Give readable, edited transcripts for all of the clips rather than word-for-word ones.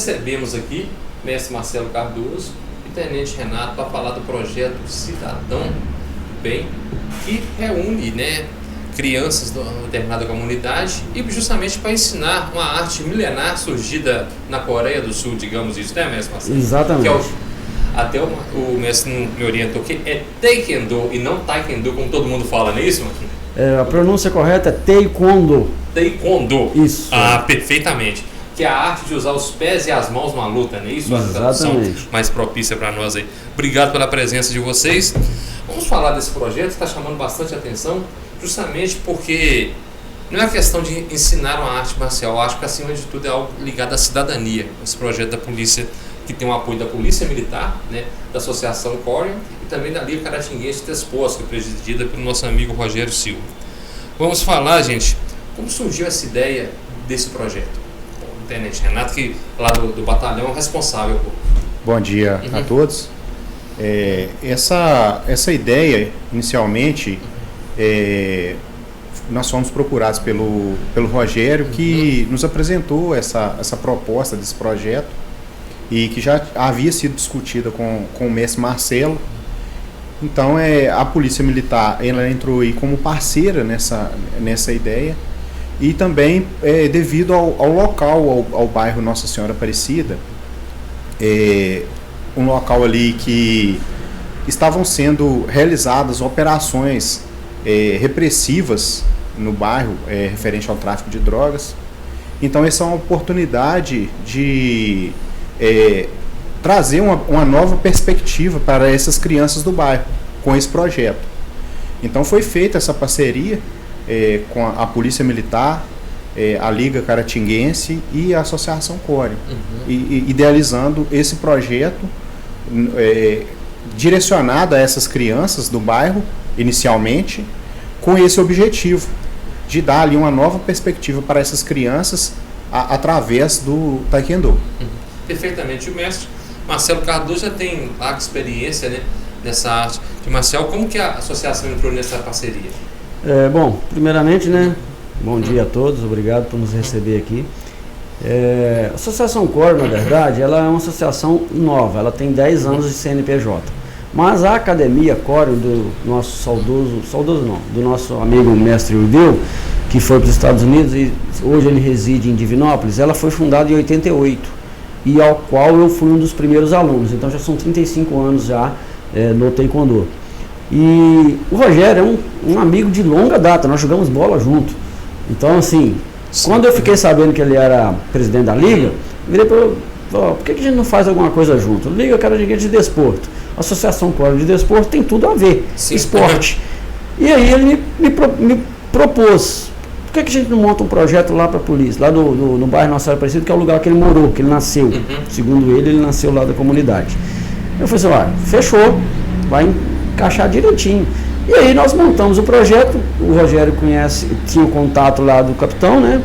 recebemos aqui mestre Marcelo Cardoso e tenente Renato para falar do projeto Cidadão do Bem, que reúne, né, crianças de uma determinada comunidade e justamente para ensinar uma arte milenar surgida na Coreia do Sul, digamos isso, né, mestre Marcelo? Exatamente. Que até o mestre me orientou que é Taekwondo e não Taekwondo, como todo mundo fala, não é isso, mano? A pronúncia correta é Taekwondo. Taekwondo. Isso. Perfeitamente. Que é a arte de usar os pés e as mãos numa luta, não é isso? Exatamente. A tradução mais propícia para nós aí. Obrigado pela presença de vocês. Vamos falar desse projeto que está chamando bastante atenção, justamente porque não é questão de ensinar uma arte marcial. Eu acho que, acima de tudo, é algo ligado à cidadania. Esse projeto da polícia, que tem o apoio da Polícia Militar, né, da Associação Corium e também da Liga Caratinguense Tespoço, que é presidida pelo nosso amigo Rogério Silva. Vamos falar, gente, como surgiu essa ideia desse projeto. O tenente Renato, que lá do batalhão é o responsável por... Bom dia a todos. Essa ideia, inicialmente, nós fomos procurados pelo Rogério, que nos apresentou essa proposta desse projeto e que já havia sido discutida com o mestre Marcelo. Então, a Polícia Militar ela entrou aí como parceira nessa ideia e também devido ao local, ao bairro Nossa Senhora Aparecida, um local ali que estavam sendo realizadas operações repressivas no bairro referente ao tráfico de drogas. Então, essa é uma oportunidade de trazer uma nova perspectiva para essas crianças do bairro com esse projeto. Então foi feita essa parceria com a Polícia Militar, a Liga Caratinguense e a Associação Corium, idealizando esse projeto direcionado a essas crianças do bairro, inicialmente, com esse objetivo de dar ali uma nova perspectiva para essas crianças através do Taekwondo. Perfeitamente. O mestre Marcelo Cardoso já tem larga experiência, né, nessa arte de marcial. Como que a associação entrou nessa parceria? Bom, primeiramente, né, bom dia a todos, obrigado por nos receber aqui. A Associação Corium, na verdade, ela é uma associação nova, ela tem 10 anos de CNPJ. Mas a Academia Corium do nosso do nosso amigo mestre Ildeu, que foi para os Estados Unidos e hoje ele reside em Divinópolis, ela foi fundada em 88. E ao qual eu fui um dos primeiros alunos, então já são 35 anos já no Taekwondo. E o Rogério é um amigo de longa data, nós jogamos bola junto. Então, assim, quando eu fiquei sabendo que ele era presidente da Liga, eu virei para ele, por que a gente não faz alguma coisa junto? Liga Caratinguense de Desporto, Associação Corium de Desporto tem tudo a ver, esporte. E aí ele me propôs, por que a gente não monta um projeto lá para a polícia, lá no bairro Nossa Senhora Aparecida, que é o lugar que ele morou, que ele nasceu. Segundo ele nasceu lá da comunidade. Eu falei assim, fechou, vai encaixar direitinho. E aí nós montamos o projeto, o Rogério tinha o contato lá do capitão, né?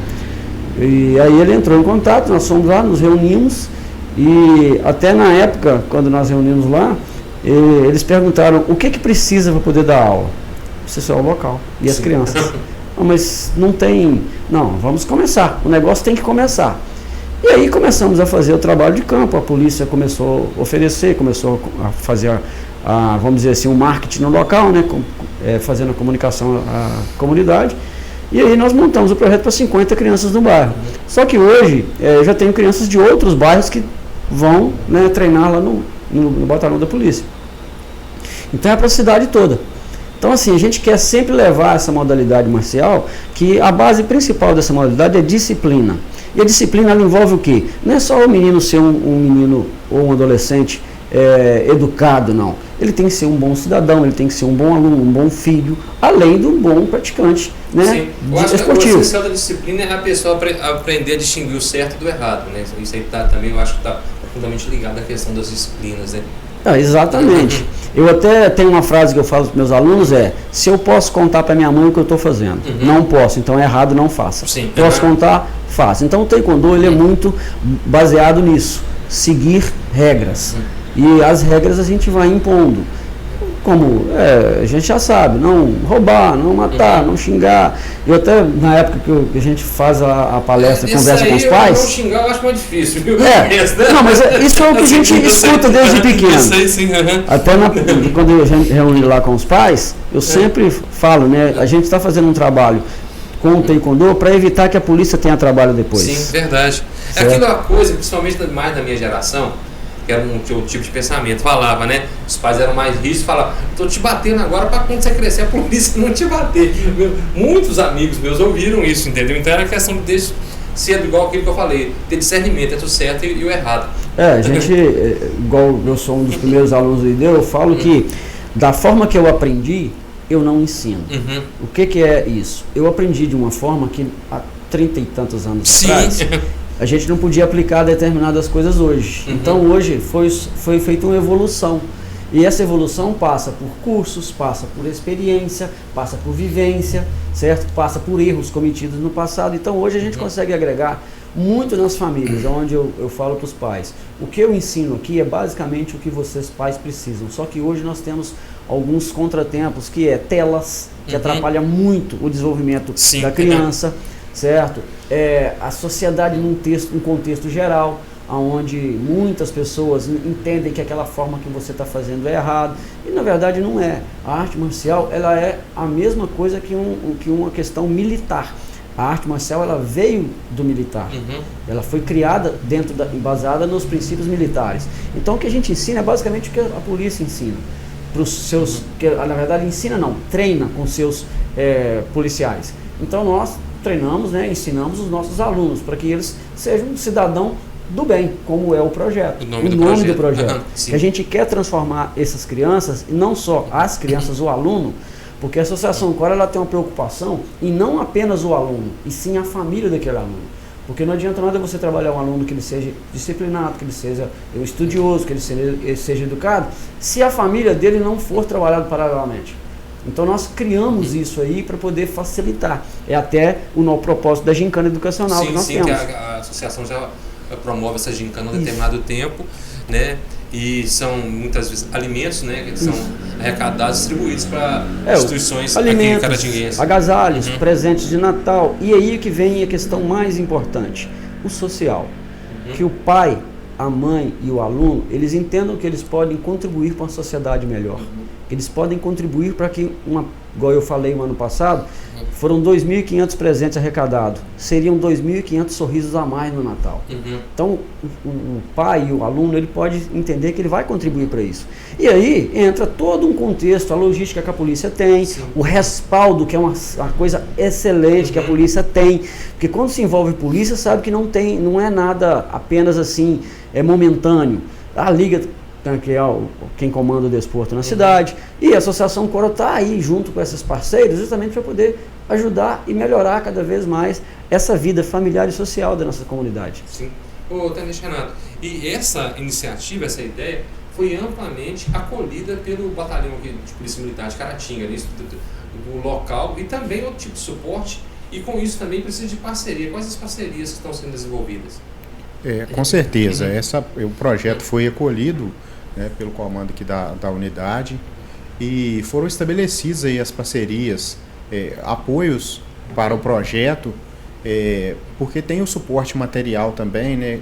E aí ele entrou em contato, nós fomos lá, nos reunimos, e até na época, quando nós reunimos lá, eles perguntaram o que precisa para poder dar aula. Precisa ser o local e as crianças. Mas não tem... Não, vamos começar. O negócio tem que começar. E aí começamos a fazer o trabalho de campo. A polícia começou a oferecer, começou a fazer, vamos dizer assim, um marketing no local, né? Fazendo a comunicação à comunidade. E aí nós montamos o projeto para 50 crianças no bairro. Só que hoje já tenho crianças de outros bairros que vão, né, treinar lá no batalhão da polícia. Então é para a cidade toda. Então, assim, a gente quer sempre levar essa modalidade marcial, que a base principal dessa modalidade é disciplina. E a disciplina, ela envolve o quê? Não é só o menino ser um menino ou um adolescente educado, não. Ele tem que ser um bom cidadão, ele tem que ser um bom aluno, um bom filho, além do bom praticante, né? Sim. Eu acho esportivo. Que o essencial da disciplina é a pessoa aprender a distinguir o certo do errado, né? Isso aí também, eu acho que está profundamente ligado à questão das disciplinas, né? Exatamente. Eu até tenho uma frase que eu falo para os meus alunos, se eu posso contar para minha mãe o que eu estou fazendo, não posso, então é errado, não faça. Sim. Posso contar, faça. Então o Taekwondo ele é muito baseado nisso, seguir regras. E as regras a gente vai impondo. como a gente já sabe, não roubar, não matar, não xingar. Eu até, na época que a gente faz a palestra, conversa com os pais... Não xingar eu acho mais difícil, viu? Não, mas isso é o que a gente escuta desde pequeno. Sim. Até quando a gente reúne lá com os pais, eu sempre falo, né? A gente está fazendo um trabalho com o Taekwondo para evitar que a polícia tenha trabalho depois. Sim, verdade. É aquilo uma coisa, principalmente mais da minha geração, que era um tipo de pensamento, falava, né? Os pais eram mais rígidos, falavam, estou te batendo agora para quando você crescer a polícia não te bater. Muitos amigos meus ouviram isso, entendeu? Então era questão de desde cedo, igual aquilo que eu falei, ter discernimento entre o certo e o errado. A gente, igual eu sou um dos primeiros alunos do IDEU, eu falo que da forma que eu aprendi, eu não ensino. O que é isso? Eu aprendi de uma forma que há 30 e tantos anos atrás, a gente não podia aplicar determinadas coisas hoje. Então hoje foi feita uma evolução. E essa evolução passa por cursos, passa por experiência, passa por vivência, certo? Passa por erros cometidos no passado. Então hoje a gente consegue agregar muito nas famílias, onde eu falo para os pais. O que eu ensino aqui é basicamente o que vocês pais precisam. Só que hoje nós temos alguns contratempos, que é telas, que atrapalha muito o desenvolvimento da criança, certo? A sociedade num contexto geral, onde muitas pessoas entendem que aquela forma que você está fazendo é errado, e na verdade não é. A arte marcial, ela é a mesma coisa que uma questão militar. A arte marcial, ela veio do militar. Ela foi criada embasada nos princípios militares. Então o que a gente ensina é basicamente o que a polícia ensina. Para os seus, na verdade ensina não, treina com seus policiais. Então nós treinamos, né, ensinamos os nossos alunos para que eles sejam um cidadão do bem, como é o projeto, o nome do projeto. Que a gente quer transformar essas crianças, e não só as crianças, o aluno, porque a Associação COR, ela tem uma preocupação em não apenas o aluno, e sim a família daquele aluno. Porque não adianta nada você trabalhar um aluno que ele seja disciplinado, que ele seja estudioso, que ele seja educado, se a família dele não for trabalhada paralelamente. Então nós criamos isso aí para poder facilitar. É até o nosso propósito da gincana educacional que nós temos. Que a associação já promove essa gincana há um determinado tempo, né? E são muitas vezes alimentos, né, que são arrecadados e distribuídos para instituições alimentos, aqui em Caratinguense. Agasalhos, presentes de Natal. E aí que vem a questão mais importante, o social. Que o pai, a mãe e o aluno, eles entendam que eles podem contribuir para uma sociedade melhor. Eles podem contribuir para que, igual eu falei no ano passado, foram 2.500 presentes arrecadados. Seriam 2.500 sorrisos a mais no Natal. Então, o pai e o aluno, ele pode entender que ele vai contribuir para isso. E aí entra todo um contexto, a logística que a polícia tem, o respaldo, que é uma coisa excelente que a polícia tem. Porque quando se envolve polícia, sabe que não é nada apenas assim, momentâneo. A Liga, que é quem comanda o desporto na cidade, e a Associação COR está aí junto com esses parceiros justamente para poder ajudar e melhorar cada vez mais essa vida familiar e social da nossa comunidade. Sim. Tenente Renato, e essa iniciativa, essa ideia, foi amplamente acolhida pelo batalhão de Polícia Militar de Caratinga, do local, e também outro tipo de suporte, e com isso também precisa de parceria. Quais as parcerias que estão sendo desenvolvidas? Com certeza, o projeto foi acolhido, né, pelo comando aqui da unidade, e foram estabelecidas aí as parcerias, apoios para o projeto, porque tem o suporte material também, né,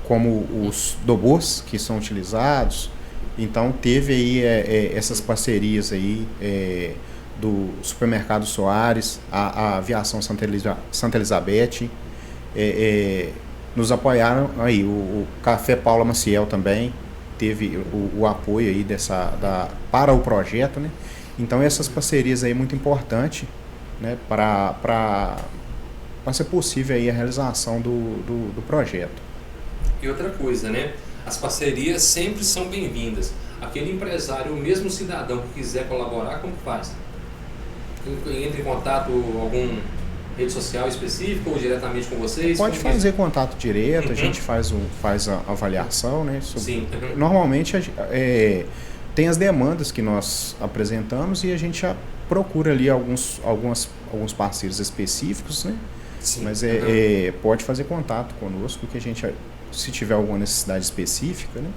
como os dobôs que são utilizados. Então teve aí essas parcerias aí, do Supermercado Soares, a Aviação Santa Elizabeth, nos apoiaram aí, o Café Paula Maciel também teve o apoio aí para o projeto, né? Então essas parcerias aí é muito importante, né, para ser possível aí a realização do projeto. E outra coisa, né? As parcerias sempre são bem-vindas. Aquele empresário, o mesmo cidadão que quiser colaborar, como faz? Entra em contato algum rede social específica ou diretamente com vocês? Pode fazer contato direto, a gente faz a avaliação, né? Sim. Normalmente tem as demandas que nós apresentamos e a gente já procura ali alguns parceiros específicos, né? Sim. Mas pode fazer contato conosco, que a gente, se tiver alguma necessidade específica, né,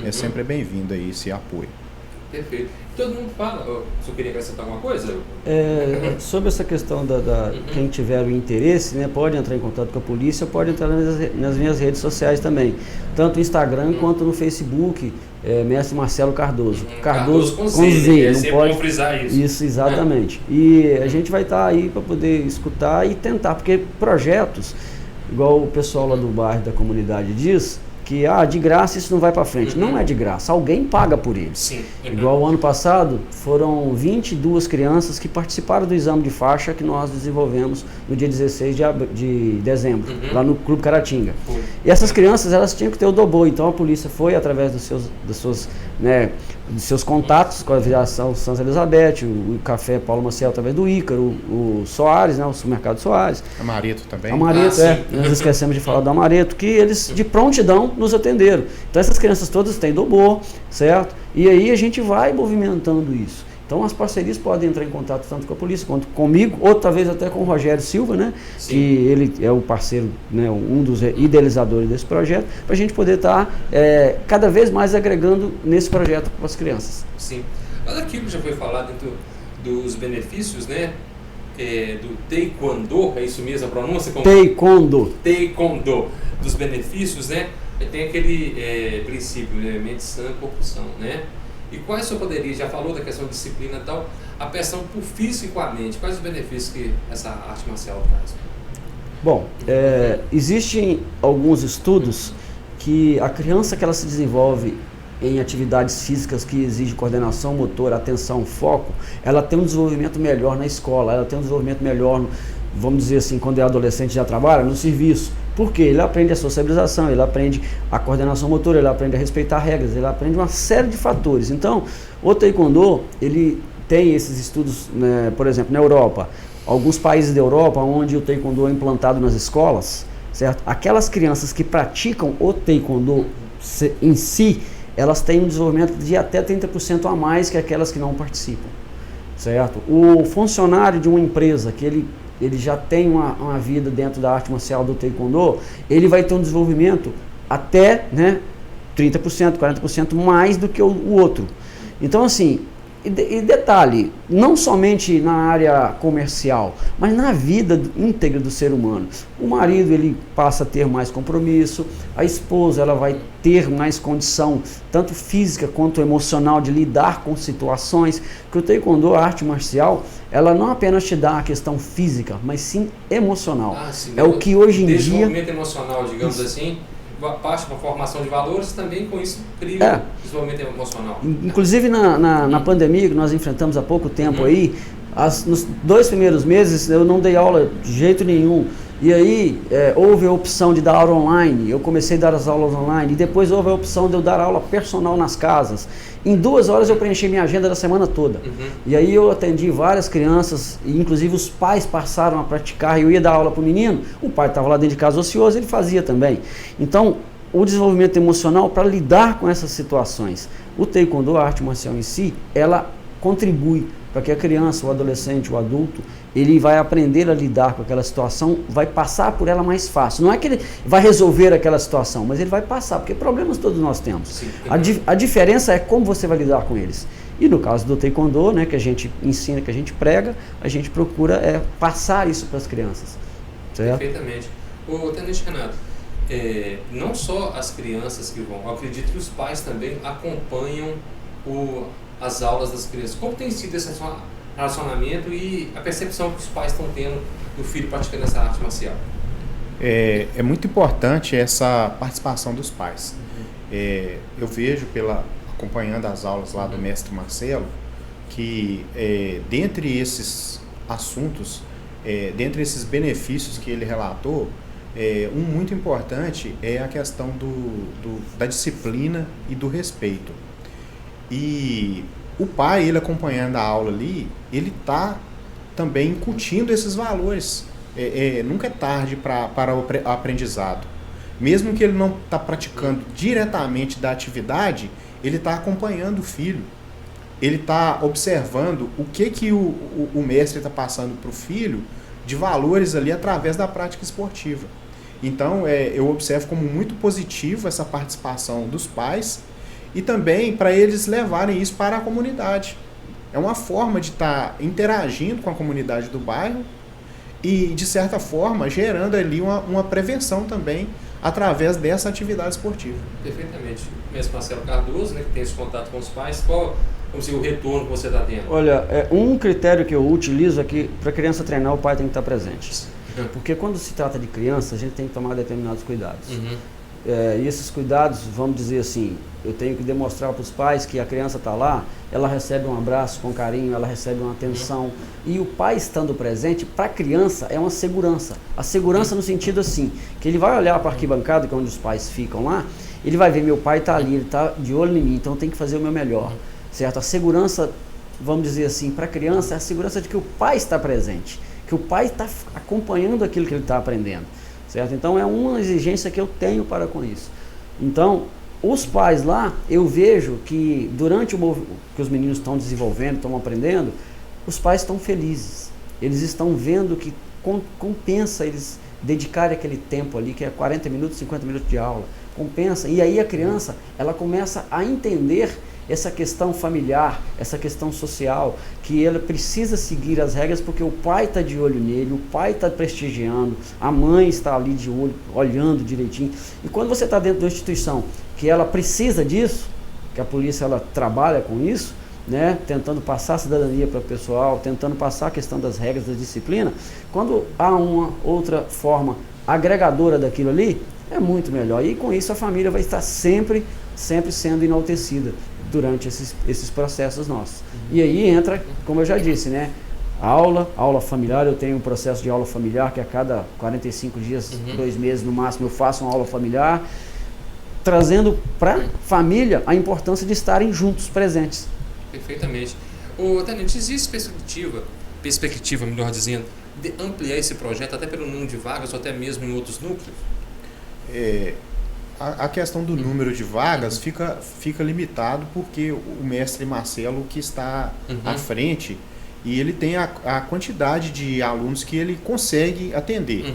é sempre bem-vindo aí esse apoio. Perfeito. Todo mundo fala. Você queria acrescentar alguma coisa? Sobre essa questão quem tiver o interesse, né, pode entrar em contato com a polícia, pode entrar nas minhas redes sociais também, tanto no Instagram quanto no Facebook, Mestre Marcelo Cardoso. Cardoso com Z, não pode frisar isso. Isso, exatamente. E a gente vai estar aí para poder escutar e tentar, porque projetos, igual o pessoal lá do bairro, da comunidade diz, que de graça isso não vai para frente. Não é de graça, alguém paga por eles. Sim. Igual o ano passado, foram 22 crianças que participaram do exame de faixa que nós desenvolvemos no dia 16 de dezembro, lá no Clube Caratinga. E essas crianças, elas tinham que ter o Dobô, então a polícia foi através dos seus contatos com a Aviação Santa Elizabeth, o Café Paulo Maciel através do Ícaro, o Soares, né, o Supermercado Soares. Amareto também. Amareto, nós esquecemos de falar do Amareto, que eles de prontidão nos atenderam. Então essas crianças todas têm Dobô, certo? E aí a gente vai movimentando isso. Então as parcerias podem entrar em contato tanto com a polícia quanto comigo, ou talvez até com o Rogério Silva, né? Sim. Que ele é o parceiro, né, um dos idealizadores desse projeto, para a gente poder estar cada vez mais agregando nesse projeto para as crianças. Sim. Olha aquilo que já foi falado dos benefícios, né? Do Taekwondo, é isso mesmo a pronúncia? Taekwondo, dos benefícios, né? Tem aquele princípio, né? Mente sã, corpo são, né? E quais você poderia, já falou da questão de disciplina e tal, a pressão por físico e a mente, quais os benefícios que essa arte marcial traz? Bom, existem alguns estudos que a criança que ela se desenvolve em atividades físicas que exigem coordenação motora, atenção, foco, ela tem um desenvolvimento melhor na escola, ela tem um desenvolvimento melhor, vamos dizer assim, quando é adolescente já trabalha, no serviço. Por quê? Ele aprende a sociabilização, ele aprende a coordenação motora, ele aprende a respeitar regras, ele aprende uma série de fatores. Então, o Taekwondo, ele tem esses estudos, né, por exemplo, na Europa, alguns países da Europa, onde o Taekwondo é implantado nas escolas, certo? Aquelas crianças que praticam o Taekwondo em si, elas têm um desenvolvimento de até 30% a mais que aquelas que não participam, certo? O funcionário de uma empresa que ele já tem uma vida dentro da arte marcial do Taekwondo, ele vai ter um desenvolvimento até, né, 30%, 40% mais do que o outro. Então, assim, e detalhe, não somente na área comercial, mas na vida íntegra do ser humano. O marido, ele passa a ter mais compromisso, a esposa, ela vai ter mais condição, tanto física quanto emocional, de lidar com situações, que o Taekwondo, a arte marcial, ela não apenas te dá a questão física, mas sim emocional. Sim, é o que hoje em dia... Desenvolvimento emocional, digamos assim, parte para a formação de valores, também com isso cria desenvolvimento emocional. Inclusive na pandemia que nós enfrentamos há pouco tempo aí, nos 2 primeiros meses eu não dei aula de jeito nenhum. E aí houve a opção de dar aula online, eu comecei a dar as aulas online, e depois houve a opção de eu dar aula personal nas casas. Em 2 horas eu preenchi minha agenda da semana toda. E aí eu atendi várias crianças, e inclusive os pais passaram a praticar, eu ia dar aula para o menino, o pai estava lá dentro de casa ocioso, ele fazia também. Então, o desenvolvimento emocional para lidar com essas situações. O Taekwondo, a arte marcial em si, ela contribui para que a criança, o adolescente, o adulto, ele vai aprender a lidar com aquela situação, vai passar por ela mais fácil. Não é que ele vai resolver aquela situação, mas ele vai passar, porque problemas todos nós temos. Sim, a diferença é como você vai lidar com eles. E no caso do Taekwondo, né, que a gente ensina, que a gente prega, a gente procura passar isso para as crianças. Certo? Perfeitamente. Tenente Renato, não só as crianças que vão, eu acredito que os pais também acompanham as aulas das crianças. Como tem sido esse relacionamento e a percepção que os pais estão tendo do filho praticando essa arte marcial? É muito importante essa participação dos pais. Eu vejo, acompanhando as aulas lá do mestre Marcelo, que dentre esses assuntos, dentre esses benefícios que ele relatou, um muito importante é a questão da disciplina e do respeito. E o pai, ele acompanhando a aula ali, ele está também incutindo esses valores. Nunca é tarde para o aprendizado. Mesmo que ele não está praticando diretamente da atividade, ele está acompanhando o filho. Ele está observando o que o mestre está passando para o filho de valores ali através da prática esportiva. Então, eu observo como muito positivo essa participação dos pais e também para eles levarem isso para a comunidade. É uma forma de estar interagindo com a comunidade do bairro e, de certa forma, gerando ali uma prevenção também através dessa atividade esportiva. Perfeitamente. Mesmo Marcelo Cardoso, né, que tem esse contato com os pais, qual o retorno que você está tendo? Olha, um critério que eu utilizo é que para a criança treinar, o pai tem que estar presente. Porque quando se trata de criança, a gente tem que tomar determinados cuidados. E esses cuidados, vamos dizer assim, eu tenho que demonstrar para os pais que a criança está lá, ela recebe um abraço com carinho, ela recebe uma atenção. E o pai estando presente, para a criança, é uma segurança. A segurança no sentido assim, que ele vai olhar para a arquibancada, que é onde os pais ficam lá, ele vai ver, meu pai está ali, ele está de olho em mim, então eu tenho que fazer o meu melhor. Certo? A segurança, vamos dizer assim, para a criança, é a segurança de que o pai está presente, que o pai está acompanhando aquilo que ele está aprendendo. Certo? Então é uma exigência que eu tenho para com isso. Então, os pais lá, eu vejo que durante o que os meninos estão desenvolvendo, estão aprendendo, os pais estão felizes. Eles estão vendo que compensa eles dedicarem aquele tempo ali, que é 40 minutos, 50 minutos de aula. Compensa. E aí a criança, ela começa a entender essa questão familiar, essa questão social, que ela precisa seguir as regras porque o pai está de olho nele, o pai está prestigiando, a mãe está ali de olho, olhando direitinho. E quando você está dentro de uma instituição que ela precisa disso, que a polícia ela trabalha com isso, né, tentando passar a cidadania para o pessoal, tentando passar a questão das regras da disciplina, quando há uma outra forma agregadora daquilo ali, é muito melhor. E com isso a família vai estar sempre sendo enaltecida durante esses processos nossos. E aí entra, como eu já disse, né, aula familiar. Eu tenho um processo de aula familiar que a cada 45 dias, 2 meses no máximo, eu faço uma aula familiar, trazendo para a família a importância de estarem juntos, presentes. Perfeitamente. Ô, Tenente, existe perspectiva, melhor dizendo, de ampliar esse projeto até pelo número de vagas ou até mesmo em outros núcleos? A questão do número de vagas fica limitado porque o mestre Marcelo que está à frente e ele tem a quantidade de alunos que ele consegue atender.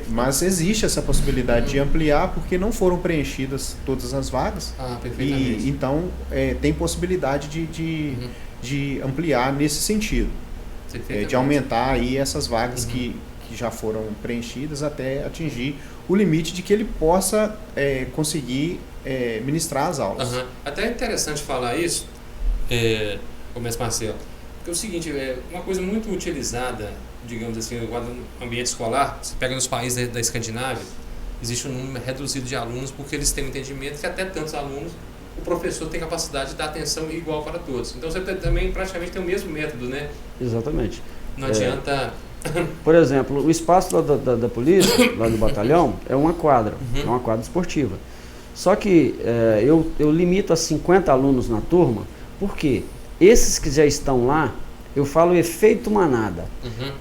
Mas existe essa possibilidade de ampliar porque não foram preenchidas todas as vagas. Perfeitamente. E então tem possibilidade de ampliar nesse sentido, de aumentar aí essas vagas que já foram preenchidas até atingir o limite de que ele possa conseguir ministrar as aulas. Até é interessante falar isso, o mestre Marcelo, porque é o seguinte, uma coisa muito utilizada, digamos assim, no ambiente escolar, você pega nos países da Escandinávia, existe um número reduzido de alunos porque eles têm um entendimento que até tantos alunos o professor tem capacidade de dar atenção igual para todos. Então você também praticamente tem o mesmo método, né? Exatamente. Não adianta... Por exemplo, o espaço lá da polícia, lá do batalhão, é uma quadra, é uma quadra esportiva. Só que eu limito a 50 alunos na turma, porque esses que já estão lá, eu falo efeito manada.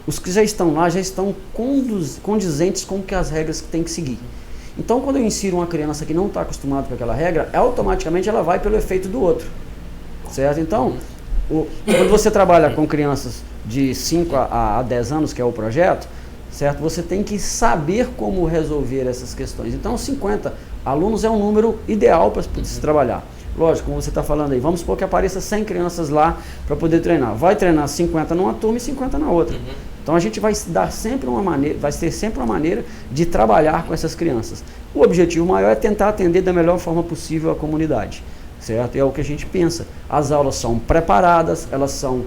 Os que já estão lá já estão condizentes com as regras que tem que seguir. Então, quando eu insiro uma criança que não está acostumada com aquela regra, automaticamente ela vai pelo efeito do outro. Certo? Então, quando você trabalha com crianças de 5 a 10 anos, que é o projeto, certo? Você tem que saber como resolver essas questões. Então, 50 alunos é um número ideal para se trabalhar. Lógico, como você está falando aí, vamos supor que apareça 100 crianças lá para poder treinar. Vai treinar 50 numa turma e 50 na outra. Então, a gente vai ter sempre uma maneira de trabalhar com essas crianças. O objetivo maior é tentar atender da melhor forma possível a comunidade. Certo? É o que a gente pensa. As aulas são preparadas, elas são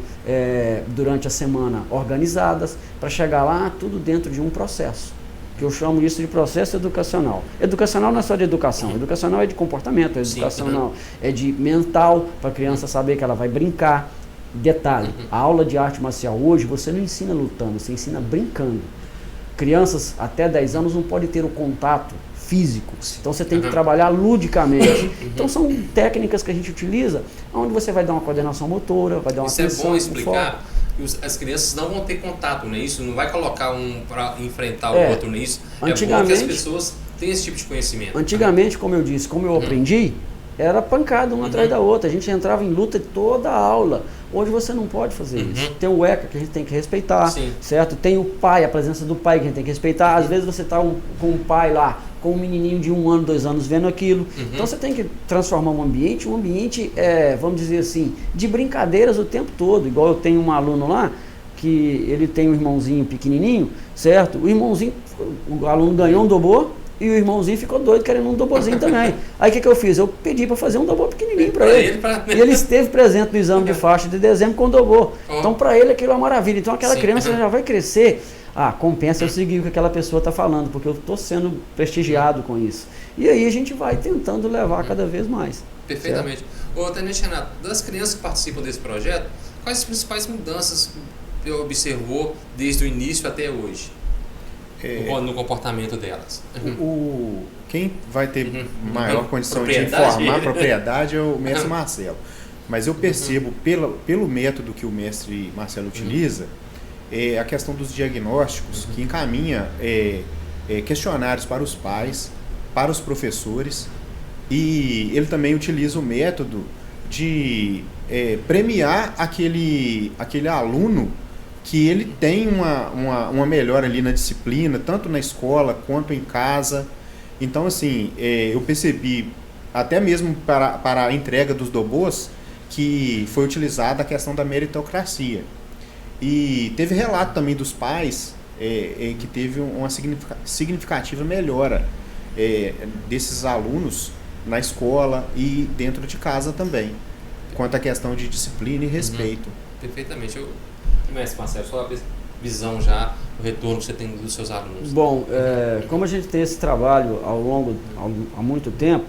durante a semana organizadas, para chegar lá tudo dentro de um processo, que eu chamo isso de processo educacional. Educacional não é só de educação, educacional é de comportamento, educacional é de mental, para a criança saber que ela vai brincar. Detalhe, a aula de arte marcial hoje, você não ensina lutando, você ensina brincando. Crianças até 10 anos não podem ter o contato físico, então você tem que trabalhar ludicamente. Então são técnicas que a gente utiliza, onde você vai dar uma coordenação motora, vai dar uma atenção. Isso é bom explicar, que as crianças não vão ter contato, não é isso? Não vai colocar um para enfrentar o outro, não é isso? É bom que as pessoas tenham esse tipo de conhecimento. Antigamente, como eu disse, como eu aprendi, era pancada uma atrás da outra, a gente entrava em luta toda a aula. Hoje você não pode fazer isso. Tem o ECA que a gente tem que respeitar, certo? Tem o pai, a presença do pai que a gente tem que respeitar. Às vezes você está com o pai lá com um menininho de 1 ano, 2 anos vendo aquilo. Então você tem que transformar um ambiente vamos dizer assim, de brincadeiras o tempo todo. Igual eu tenho um aluno lá, que ele tem um irmãozinho pequenininho, certo? O aluno ganhou um dobô e o irmãozinho ficou doido querendo um dobozinho também. Aí o que eu fiz? Eu pedi para fazer um dobô pequenininho para ele. E ele esteve presente no exame de faixa de dezembro com o dobô. Então para ele aquilo é uma maravilha. Então aquela criança já vai crescer. Compensa eu seguir o que aquela pessoa está falando, porque eu estou sendo prestigiado com isso. E aí a gente vai tentando levar cada vez mais. Perfeitamente. Ô, Tenente Renato, das crianças que participam desse projeto, quais as principais mudanças você observou desde o início até hoje no comportamento delas? Quem vai ter maior condição de informar a propriedade é o mestre Marcelo. Mas eu percebo, pelo método que o mestre Marcelo utiliza, a questão dos diagnósticos, que encaminha questionários para os pais, para os professores, e ele também utiliza o método de premiar aquele aluno que ele tem uma melhora ali na disciplina, tanto na escola quanto em casa. Então, assim, eu percebi, até mesmo para a entrega dos dobôs, que foi utilizada a questão da meritocracia. E teve relato também dos pais que teve uma significativa melhora desses alunos na escola e dentro de casa também, quanto à questão de disciplina e respeito. Perfeitamente. Mestre Marcelo, só a visão já, o retorno que você tem dos seus alunos. Bom, como a gente tem esse trabalho há muito tempo,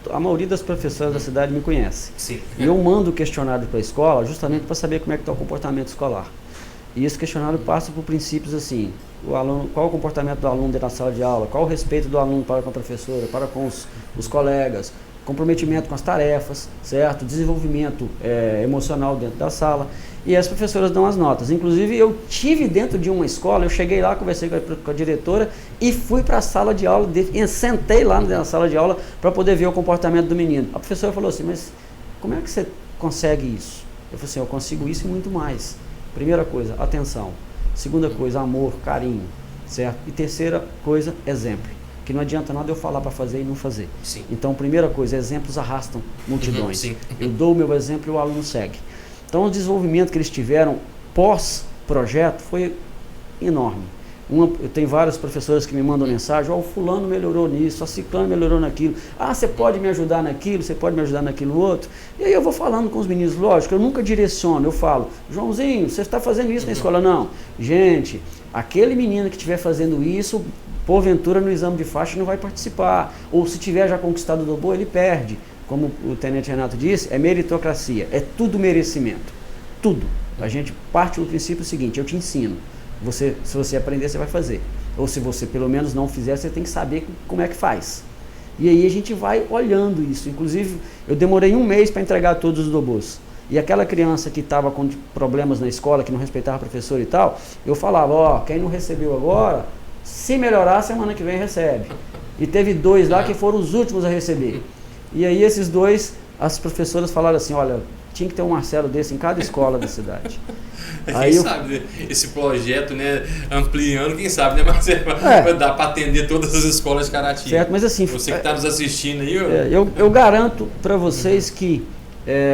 a maioria das professoras da cidade me conhece. Sim. E eu mando o questionário para a escola justamente para saber como é que está o comportamento escolar. E esse questionário passa por princípios assim: o aluno, qual o comportamento do aluno dentro da sala de aula, qual o respeito do aluno para com a professora, para com os colegas, comprometimento com as tarefas, certo? Desenvolvimento emocional dentro da sala. E as professoras dão as notas. Inclusive, eu tive dentro de uma escola, eu cheguei lá, conversei com a diretora e fui para a sala de aula, sentei lá na sala de aula para poder ver o comportamento do menino. A professora falou assim: mas como é que você consegue isso? Eu falei assim: eu consigo isso e muito mais. Primeira coisa, atenção. Segunda coisa, amor, carinho, certo? E terceira coisa, exemplo. Que não adianta nada eu falar para fazer e não fazer. Sim. Então, primeira coisa, exemplos arrastam multidões. Sim. Eu dou o meu exemplo e o aluno segue. Então, o desenvolvimento que eles tiveram pós-projeto foi enorme. Eu tenho várias professoras que me mandam mensagem: o fulano melhorou nisso, a ciclano melhorou naquilo. Você pode me ajudar naquilo, você pode me ajudar naquilo outro. E aí eu vou falando com os meninos, lógico, eu nunca direciono, eu falo: Joãozinho, você está fazendo isso na escola? Não. Gente, aquele menino que estiver fazendo isso, porventura no exame de faixa não vai participar. Ou se tiver já conquistado o dobô, ele perde. Como o Tenente Renato disse, é meritocracia, é tudo merecimento. Tudo. A gente parte do princípio seguinte: eu te ensino. Se você aprender, você vai fazer. Ou se você pelo menos não fizer, você tem que saber como é que faz. E aí a gente vai olhando isso. Inclusive, eu demorei 1 mês para entregar todos os dobôs. E aquela criança que estava com problemas na escola, que não respeitava a professora e tal, eu falava: quem não recebeu agora, se melhorar, semana que vem recebe. E teve 2 lá que foram os últimos a receber. E aí esses 2, as professoras falaram assim: olha, tinha que ter um Marcelo desse em cada escola da cidade. Quem sabe, né? Esse projeto, né, ampliando, quem sabe, né, Marcelo? Vai dar para atender todas as escolas de Caratinga. Certo, mas assim... Você que está nos assistindo aí... Eu garanto para vocês que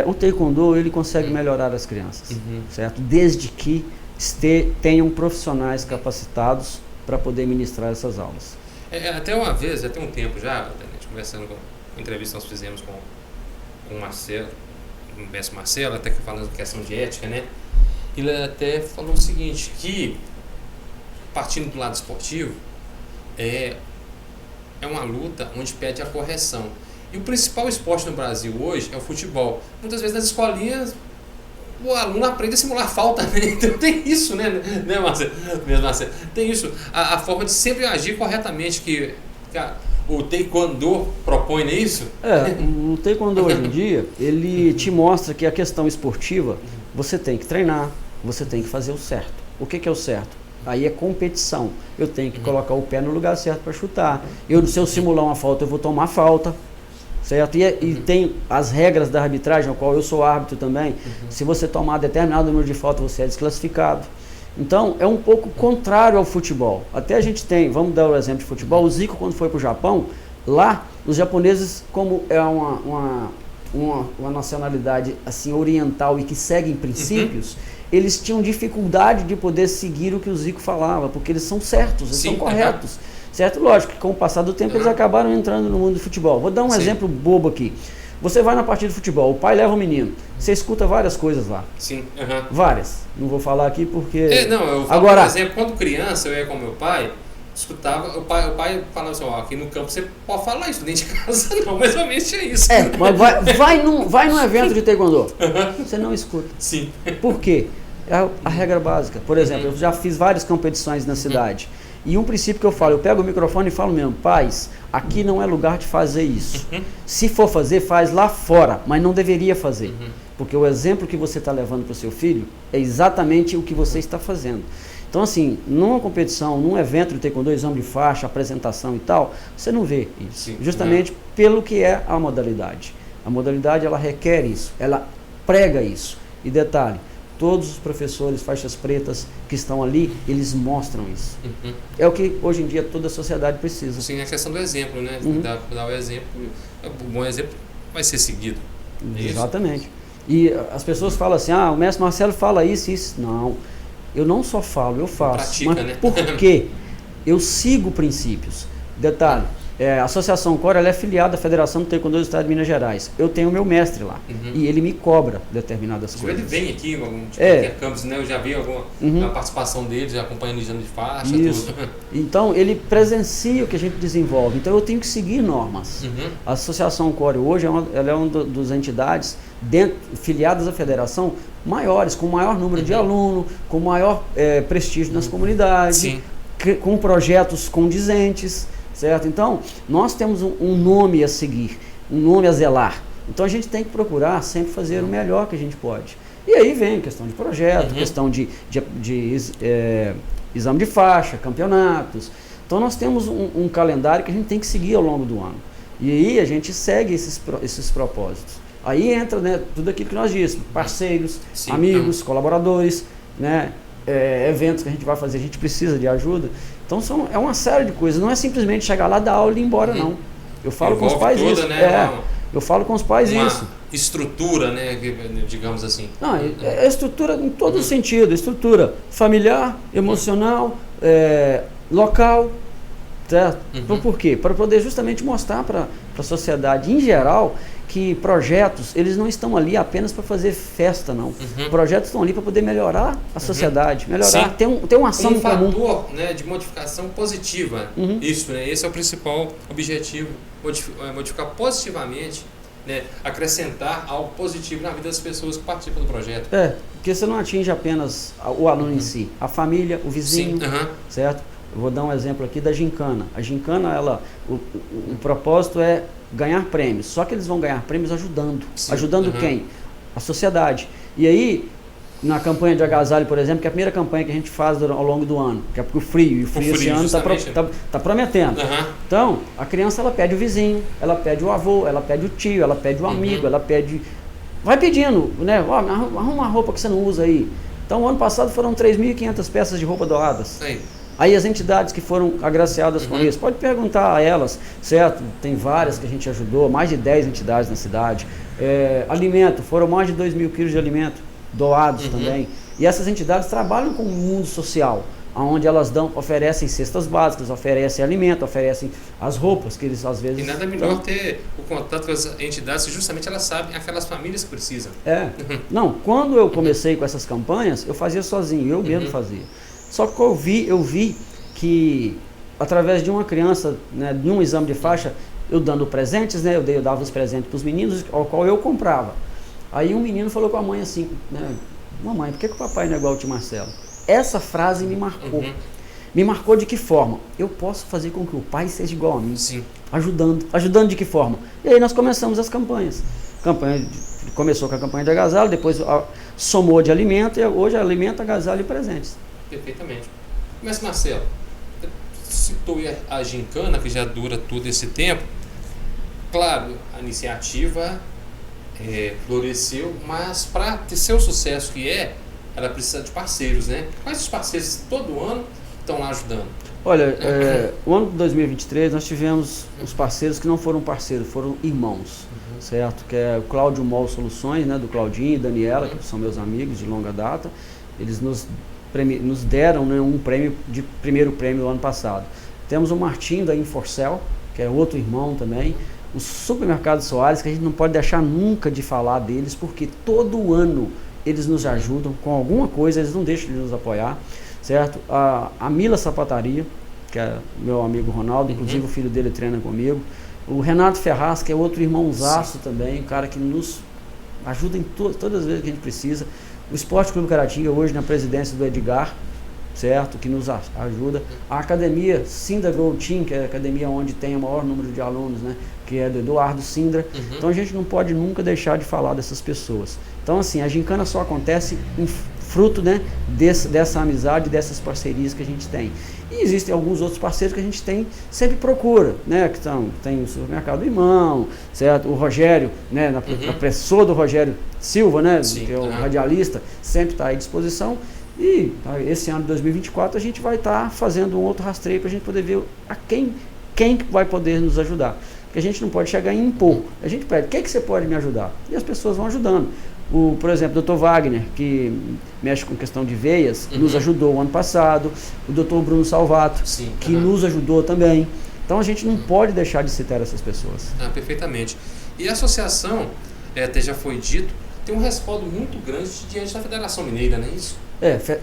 o Taekwondo, ele consegue melhorar as crianças, certo? Desde que tenham profissionais capacitados para poder ministrar essas aulas. Até uma vez, até um tempo já, a gente conversando com uma entrevista que nós fizemos com o Marcelo, o mestre Marcelo, até que falando de questão de ética, né? Ele até falou o seguinte, que partindo do lado esportivo, é uma luta onde pede a correção. E o principal esporte no Brasil hoje é o futebol. Muitas vezes nas escolinhas o aluno aprende a simular falta, né? Então tem isso, né Marcelo? Marcelo? Tem isso. A forma de sempre agir corretamente que o Taekwondo propõe, não é isso? O Taekwondo hoje em dia, ele te mostra que a questão esportiva, você tem que treinar, você tem que fazer o certo. O que é o certo? Aí é competição. Eu tenho que colocar o pé no lugar certo para chutar. Se eu simular uma falta, eu vou tomar falta. Certo? E tem as regras da arbitragem, ao qual eu sou árbitro também. Se você tomar determinado número de faltas, você é desclassificado. Então, é um pouco contrário ao futebol. Até a gente tem, vamos dar o exemplo de futebol, o Zico, quando foi para o Japão, lá, os japoneses, como é uma nacionalidade assim oriental e que seguem princípios, eles tinham dificuldade de poder seguir o que o Zico falava, porque eles são certos, eles são corretos. Certo? Lógico que com o passar do tempo eles acabaram entrando no mundo do futebol. Vou dar um exemplo bobo aqui. Você vai na partida de futebol, o pai leva o menino, você escuta várias coisas lá. Sim. Várias. Não vou falar aqui porque... eu falo, por exemplo, quando criança, eu ia com meu pai, escutava, o pai falava assim, ó, aqui no campo você pode falar isso, dentro de casa não, mais ou menos é isso. Mas vai num evento de taekwondo, você não escuta. Sim. Por quê? É a regra básica. Por exemplo, eu já fiz várias competições na cidade. E um princípio que eu falo, eu pego o microfone e falo mesmo, pais, aqui não é lugar de fazer isso. Se for fazer, faz lá fora, mas não deveria fazer. Porque o exemplo que você está levando para o seu filho é exatamente o que você está fazendo. Então, assim, numa competição, num evento de taekwondo, exame de faixa, apresentação e tal, você não vê isso. Sim, justamente pelo que é a modalidade. A modalidade, ela requer isso, ela prega isso. E detalhe, todos os professores faixas pretas que estão ali, eles mostram isso. É o que hoje em dia toda a sociedade precisa. Sim, a questão do exemplo, né? Dar o exemplo, o bom exemplo vai ser seguido. Exatamente. E as pessoas falam assim, o mestre Marcelo fala isso e isso. Não, eu não só falo, eu faço. Pratica, mas né? Por quê? Eu sigo princípios. Detalhe, a Associação Core, ela é filiada à Federação do Taekwondo do Estado de Minas Gerais. Eu tenho o meu mestre lá. E ele me cobra determinadas coisas. Ele vem aqui, aqui a Campos, né? Eu já vi alguma participação dele, já acompanhando o exame de faixa, isso. tudo. Então, ele presencia o que a gente desenvolve. Então, eu tenho que seguir normas. A Associação Core hoje, ela é uma das entidades filiadas à federação maiores, com maior número de alunos, com maior prestígio nas comunidades, com projetos condizentes. Certo? Então, nós temos um nome a seguir, um nome a zelar. Então, a gente tem que procurar sempre fazer o melhor que a gente pode. E aí vem questão de projeto, questão de exame de faixa, campeonatos. Então, nós temos um calendário que a gente tem que seguir ao longo do ano. E aí a gente segue esses propósitos. Aí entra, né, tudo aquilo que nós dissemos, parceiros, amigos, colaboradores, né, eventos que a gente vai fazer, a gente precisa de ajuda. Então é uma série de coisas, não é simplesmente chegar lá, dar aula e ir embora, não. Eu falo com os pais toda, isso. Né, eu falo com os pais isso. Estrutura, né, digamos assim. Não, é estrutura em todo sentido, estrutura familiar, emocional, local, certo? Por quê? Para poder justamente mostrar para a sociedade em geral que projetos, eles não estão ali apenas para fazer festa, não. Projetos estão ali para poder melhorar a sociedade, melhorar, ter uma ação comum. Fator, né, de modificação positiva. Isso, né? Esse é o principal objetivo, modificar positivamente, né, acrescentar algo positivo na vida das pessoas que participam do projeto. Porque você não atinge apenas o aluno em si, a família, o vizinho, certo? Eu vou dar um exemplo aqui da gincana. A gincana, o propósito é ganhar prêmios, só que eles vão ganhar prêmios ajudando. Ajudando quem? A sociedade. E aí, na campanha de agasalho, por exemplo, que é a primeira campanha que a gente faz ao longo do ano, que é porque o frio esse ano está prometendo. Então, a criança, ela pede o vizinho, ela pede o avô, ela pede o tio, ela pede o amigo, ela pede... Vai pedindo, né? Arruma uma roupa que você não usa aí. Então, o ano passado foram 3.500 peças de roupa doadas. Aí as entidades que foram agraciadas com isso, pode perguntar a elas, certo? Tem várias que a gente ajudou, mais de 10 entidades na cidade. Alimento, foram mais de 2.000 quilos de alimento doados também. E essas entidades trabalham com o mundo social, onde elas oferecem cestas básicas, oferecem alimento, oferecem as roupas que eles às vezes... E nada melhor ter o contato com as entidades, justamente elas sabem aquelas famílias que precisam. Não, quando eu comecei com essas campanhas, eu fazia sozinho, eu mesmo fazia. Só que eu vi que, através de uma criança, né, de um exame de faixa, eu dando presentes, né, eu dava os presentes para os meninos, ao qual eu comprava. Aí um menino falou com a mãe assim, né, mamãe, por que o papai não é igual ao tio Marcelo? Essa frase me marcou. Me marcou de que forma? Eu posso fazer com que o pai seja igual a mim. Ajudando. Ajudando de que forma? E aí nós começamos as campanhas. Começou com a campanha de agasalho, depois somou de alimento, e hoje é alimento, agasalho e presentes. Perfeitamente. Mas, Marcelo, citou a gincana, que já dura todo esse tempo. Claro, a iniciativa floresceu, mas para ter seu sucesso que ela precisa de parceiros, né? Quais os parceiros todo ano estão lá ajudando? Olha, o ano de 2023 nós tivemos os parceiros que não foram parceiros, foram irmãos, certo? Que é o Cláudio Mol Soluções, né, do Claudinho e Daniela, que são meus amigos de longa data. Eles nos deram, né, um prêmio de primeiro prêmio do ano passado. Temos o Martinho da Inforcel, que é outro irmão também. O Supermercado Soares, que a gente não pode deixar nunca de falar deles, porque todo ano eles nos ajudam com alguma coisa, eles não deixam de nos apoiar, certo? A Mila Sapataria, que é meu amigo Ronaldo, inclusive o filho dele treina comigo. O Renato Ferraz, que é outro irmãozaço também, um cara que nos ajuda em todas as vezes que a gente precisa. O Esporte Clube Caratinga, hoje na presidência do Edgar, certo? Que nos ajuda. A academia Sindra Gold Team, que é a academia onde tem o maior número de alunos, né? Que é do Eduardo Sindra. Então a gente não pode nunca deixar de falar dessas pessoas. Então assim, a gincana só acontece em fruto, né, dessa amizade, dessas parcerias que a gente tem. E existem alguns outros parceiros que a gente sempre procura, né, que tem o Supermercado Irmão, certo? O Rogério, né, na pessoa do Rogério Silva, né, que é o radialista, sempre está à disposição. E esse ano de 2024 a gente vai estar fazendo um outro rastreio para a gente poder ver a quem vai poder nos ajudar. Porque a gente não pode chegar e impor. A gente pede, o que você pode me ajudar? E as pessoas vão ajudando. Por exemplo, o Dr. Wagner, que mexe com questão de veias, nos ajudou o ano passado. O Dr. Bruno Salvato, que nos ajudou também. Então a gente não pode deixar de citar essas pessoas. Perfeitamente. E a associação, até já foi dito, tem um respaldo muito grande diante da Federação Mineira, não é isso?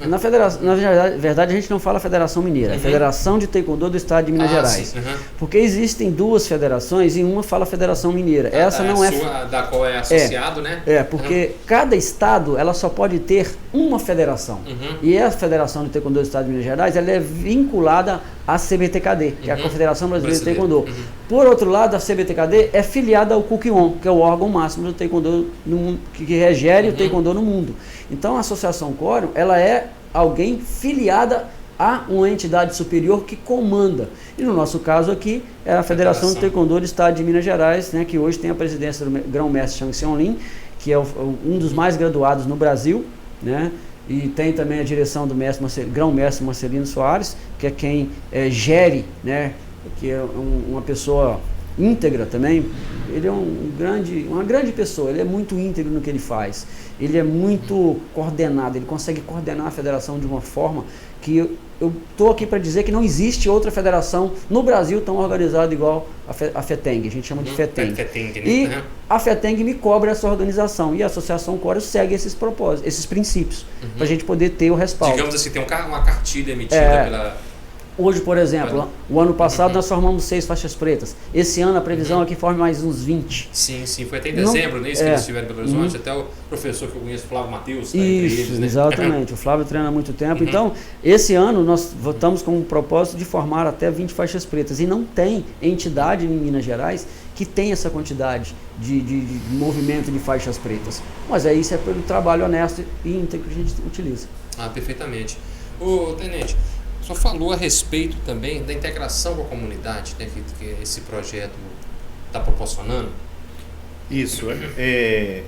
Na verdade a gente não fala Federação Mineira, é Federação de Taekwondo do Estado de Minas Gerais. Porque existem duas federações e uma fala Federação Mineira. Essa não é sua, da qual é associado, né? Porque cada estado ela só pode ter uma federação. E a Federação de Taekwondo do Estado de Minas Gerais ela é vinculada à CBTKD, que é a Confederação Brasileira de Taekwondo. Por outro lado, a CBTKD é filiada ao Kukion, que é o órgão máximo do Taekwondo no mundo, que regere o Taekwondo no mundo. Então a Associação Quórum, ela é alguém filiada a uma entidade superior que comanda. E no nosso caso aqui é a Federação de Taekwondo do Estado de Minas Gerais, né, que hoje tem a presidência do grão-mestre Chang Xiaolin, que é um dos mais graduados no Brasil, né? E tem também a direção do grão-mestre Marcelino Soares, que é quem gere, né, que é uma pessoa íntegra também. Ele é uma grande pessoa, ele é muito íntegro no que ele faz, ele é muito coordenado, ele consegue coordenar a federação de uma forma que eu estou aqui para dizer que não existe outra federação no Brasil tão organizada igual a FETENG, a gente chama de FETENG. E a FETENG me cobra essa organização e a Associação Quórum segue esses propósitos, esses princípios, para a gente poder ter o respaldo. Digamos assim, tem uma cartilha emitida pela... Hoje, por exemplo, o ano passado nós formamos 6 faixas pretas. Esse ano a previsão é que forme mais uns 20. Sim, foi até em dezembro, né? Isso que eles estiveram em Belo Horizonte, até o professor que eu conheço, Flávio Matheus, está entre eles, né? Exatamente, o Flávio treina há muito tempo. Então, esse ano nós votamos com o propósito de formar até 20 faixas pretas. E não tem entidade em Minas Gerais que tem essa quantidade de movimento de faixas pretas. Mas isso é pelo trabalho honesto e íntegro que a gente utiliza. Perfeitamente. Ô, Tenente, o senhor falou a respeito também da integração com a comunidade, né, que esse projeto está proporcionando? Isso, é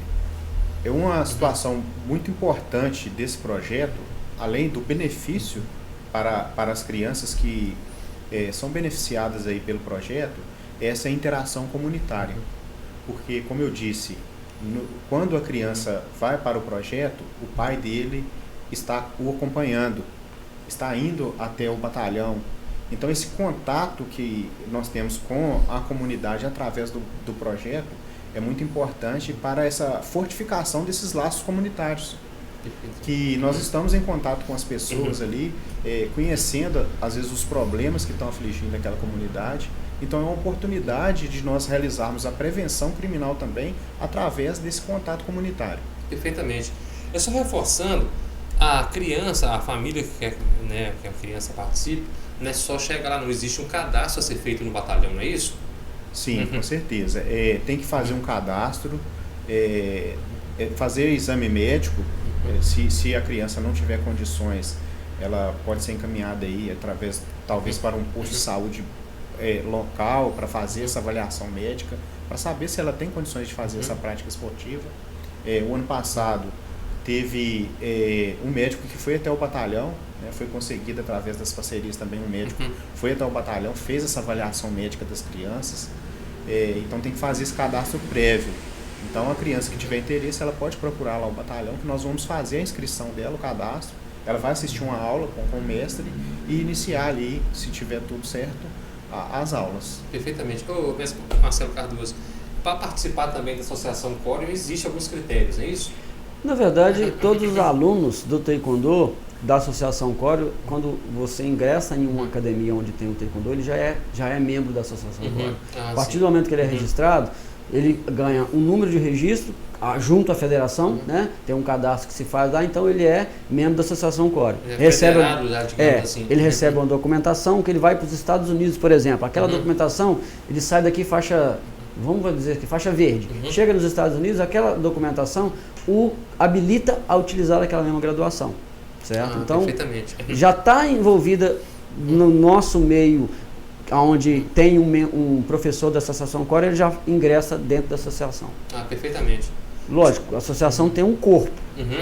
uma situação muito importante desse projeto, além do benefício para as crianças que são beneficiadas aí pelo projeto, essa interação comunitária. Porque, como eu disse, quando a criança vai para o projeto, o pai dele está o acompanhando, está indo até o batalhão. Então esse contato que nós temos com a comunidade através do projeto é muito importante para essa fortificação desses laços comunitários. Que nós estamos em contato com as pessoas ali, conhecendo às vezes os problemas que estão afligindo aquela comunidade. Então é uma oportunidade de nós realizarmos a prevenção criminal também através desse contato comunitário. Perfeitamente. Eu só reforçando, a criança, a família que quer, né, que a criança participe, não é só chegar lá, não existe um cadastro a ser feito no batalhão, não é isso? Sim, com certeza. Tem que fazer um cadastro, fazer exame médico. Se a criança não tiver condições, ela pode ser encaminhada aí através, talvez, para um posto de saúde local para fazer essa avaliação médica, para saber se ela tem condições de fazer essa prática esportiva. O ano passado teve um médico que foi até o batalhão, né, foi conseguido através das parcerias também um médico, foi até o batalhão, fez essa avaliação médica das crianças, então tem que fazer esse cadastro prévio. Então a criança que tiver interesse, ela pode procurar lá o batalhão, que nós vamos fazer a inscrição dela, o cadastro, ela vai assistir uma aula com o mestre e iniciar ali, se tiver tudo certo, as aulas. Perfeitamente. Ô, mestre Marcelo Cardoso, para participar também da Associação Córeo, existem alguns critérios, não é isso? Na verdade, todos os alunos do Taekwondo, da Associação Córeo, quando você ingressa em uma academia onde tem o Taekwondo, ele já é membro da Associação Córeo. A partir do momento que ele é registrado, ele ganha um número de registro junto à federação, né? Tem um cadastro que se faz lá, então ele é membro da Associação Córeo. Ele recebe uma documentação que ele vai para os Estados Unidos, por exemplo. Aquela documentação, ele sai daqui faixa, vamos dizer que faixa verde. Chega nos Estados Unidos, aquela documentação o habilita a utilizar aquela mesma graduação, certo? Então, já está envolvida no nosso meio, onde tem um professor da Associação Córeo, ele já ingressa dentro da associação. Perfeitamente. Lógico, a associação tem um corpo,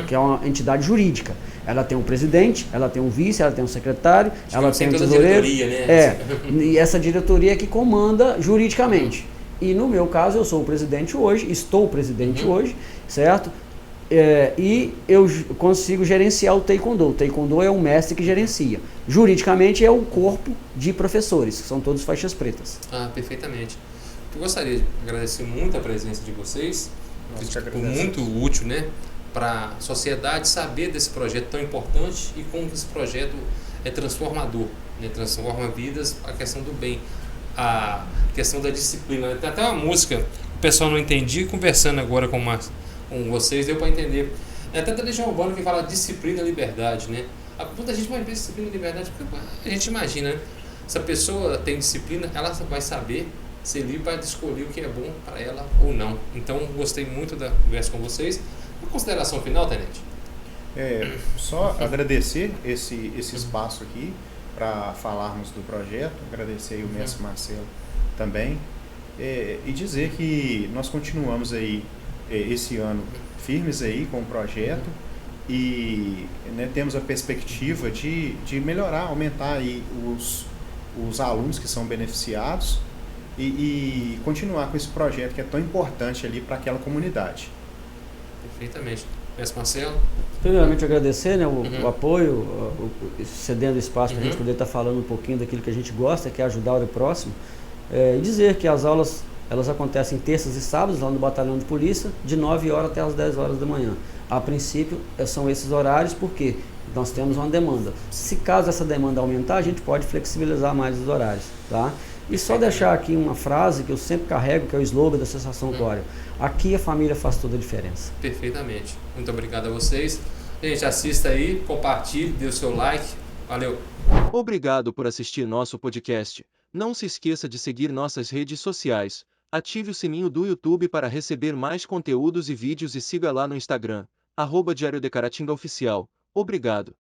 que é uma entidade jurídica. Ela tem um presidente, ela tem um vice, ela tem um secretário, ela tem um tesoureiro. E essa diretoria é que comanda juridicamente. E no meu caso, eu sou o presidente hoje, estou presidente hoje, certo? E eu consigo gerenciar o Taekwondo. O Taekwondo é o mestre que gerencia. Juridicamente é o corpo de professores, que são todos faixas pretas. Perfeitamente. Eu gostaria de agradecer muito a presença de vocês. Foi muito útil, né, para a sociedade saber desse projeto tão importante e como esse projeto é transformador, né, transforma vidas, a questão do bem, a questão da disciplina. Tem até uma música, o pessoal não entendia, conversando agora com vocês, deu para entender. Até da Legião Urbana que fala disciplina e liberdade, né? Muita gente vai ver disciplina e liberdade, porque a gente imagina, né? Se a pessoa tem disciplina, ela vai saber ser livre para escolher o que é bom para ela ou não. Então, gostei muito da conversa com vocês. Uma consideração final, Tenente? Só agradecer esse espaço aqui para falarmos do projeto, agradecer aí o mestre Marcelo também, e dizer que nós continuamos aí esse ano firmes aí com o projeto e, né, temos a perspectiva de melhorar, aumentar aí os alunos que são beneficiados e continuar com esse projeto que é tão importante ali para aquela comunidade. Perfeitamente. Mestre Marcelo? Primeiramente agradecer, né, o apoio, cedendo espaço para a gente poder estar falando um pouquinho daquilo que a gente gosta, que é ajudar o próximo, e dizer que as aulas elas acontecem terças e sábados lá no Batalhão de Polícia, de 9 horas até as 10 horas da manhã. A princípio são esses horários porque nós temos uma demanda. Se caso essa demanda aumentar, a gente pode flexibilizar mais os horários, tá? E só deixar aqui uma frase que eu sempre carrego, que é o slogan da Associação Córeo. Aqui a família faz toda a diferença. Perfeitamente. Muito obrigado a vocês. Gente, assista aí, compartilhe, dê o seu like. Valeu. Obrigado por assistir nosso podcast. Não se esqueça de seguir nossas redes sociais. Ative o sininho do YouTube para receber mais conteúdos e vídeos e siga lá no Instagram, @Diário de Caratinga Oficial. Obrigado.